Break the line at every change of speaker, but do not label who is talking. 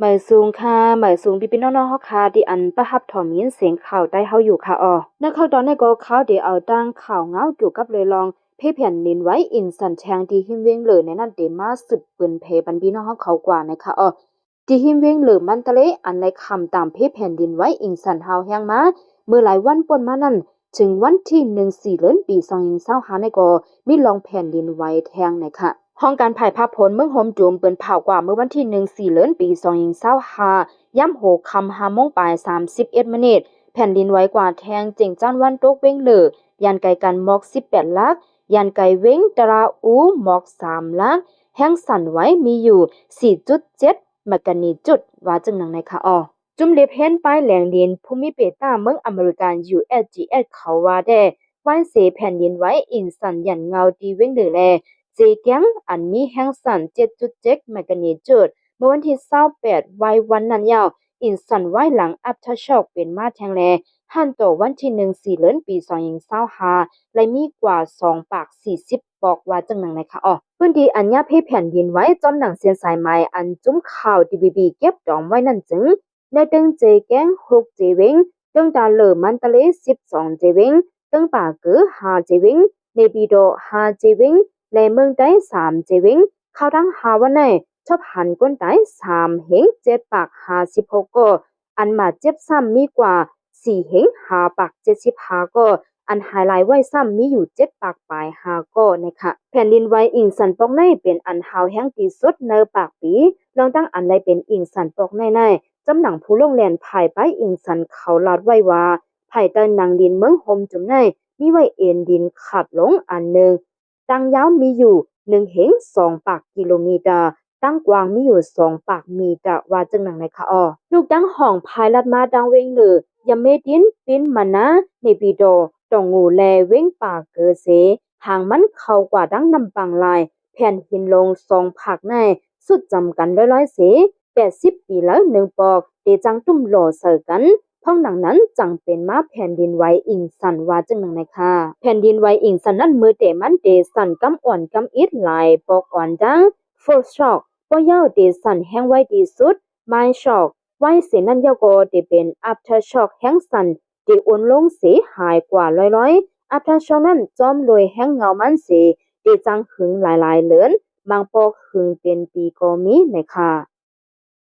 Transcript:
หมายสูงค่ะหมายสูงพี่น้องๆเฮาค่ะที่อันประหับถอมยินเสียงข่าวใต้เฮาอยู่ค่ะในข่าวตอนนี้ก็ข่าวเดี๋ยวเอาตั้งข่าวเงาเกี่ยวกับเลยลองเพแผ่นดินไหวอินสันแชงที่หิมเว้งเลยในนั้นเดมาสืบปืนเพบันพี่น้องเฮาเขากว่านะคะที่หิมเว้งหรือมันทะเลอันในคำตามเพแผ่นดินไหวอินสันเฮาแฮงมาเมื่อหลายวันป่นมานั้นถึงวันที่14เดือนปี2025ในก็มีลองแผ่นดินไหวแทงนะคะห้องการถ่ายภาพผลเมืองโฮมจูมเปิ้นเผากว่าเมื่อวันที่14เดือนปี2025ย่ำ6ค่ำ5โมงปลาย31มินิทแผ่นดินไหวกว่าแทงเจิงจ้านวันตกเว้งเหลือยานไกลกันหมอก18ลักยานไกลเว้งตราอูหมอก3ลักแห้งสั่นไหวมีอยู่ 4.7 เมกะนิจุดว่าจึงนังในค่ะจุ่มเล็บเห็นป้ายแหลงดินภูมิเปต้าเมืองอเมริกัน USGS เขาว่าได้วันเสแผ่นดินไหวอินสันยันเงาดีเว้งเหลือแลเจแกงอันมีแห้งสั่น 7.7 เมกะนิจุดเมื่อวันที่28วัยวันนั้นยาวอินสันไหวหลังอัพทช็อกเป็นมาแทงแลหันต่อวันที่14เดือนปี2025และมีกว่า2ปาก40ปอกว่าจังหนังนะคะพื้นที่อันยาเพแผ่นดินไหวจอมหนังเสียนสายไหมอันจุ้มข่าว DBB เก็บดอมไว้นั่นจึงในตึงเจแกง6เจเวงตึงตาเหลอมันตะเล12เจเวงตึงป่าเกือ5เจเวงในปีโด5เจเวงและเมืองใต้3เจเวงเข้าทั้ง5วันในชอบหันก้นใต้3เหง7ปาก56ก็อันมาเจ็บซ้ำมีกว่า4เหง5ปาก75ก็อันไฮไลท์ไว้ซ้ำมีอยู่7ปากปลาย5ก็นะคะแผ่นดินไหวอิงสันปอกในเป็นอันหาวแห้งที่สุดในปากปีลองตั้งอันใดเป็นอิงสันปอกในจำหนังผู้ลงแลนภายไปอิงสันเขาลาดไว้ว่าภายใต้นางดินเมืองโฮมจุ่มในมีไว้เอ็นดินขัดลงอันหนึ่งตั้งยาวมีอยู่1เหง2ปากกิโลเมตรตั้งกว้างมีอยู่2ปากเมตรว่าจังหนังนะคะลูกตั้งห้องภายลัดมาดังเวงเลยยามเมดินปิ้นมานะในปีโดตองงูแลเวงปากเกอเสหางมันเข้ากว่าดังนำปังลายแผ่นหินลง2ผักในสุดจำกันร้อยเส80ปีแล้ว1ปอกเดจังตุ้มหล่อเสือกันพ้องหนังนั้นจังเป็นมาแผ่นดินไหวอิงสันว่าจังหนังนะคะแผ่นดินไหวอิงสันนั้นมือเตมันเดสันกำอ่อนกำอิดหลายปอกอ่อนดัง4 ช็อกปอยาวเดสันแห้งไว้ดีสุดไม่ช็อกไว้เสนั้นยาวก็เดเป็น after shock แห้งสันเดอ่อนลงเสียหายกว่าร้อยafter shock นั้นจอมรวยแห้งเงามันเสเดจังหึงหลายๆเหลือนบางปอกหึงเป็นปีก็มีนะคะ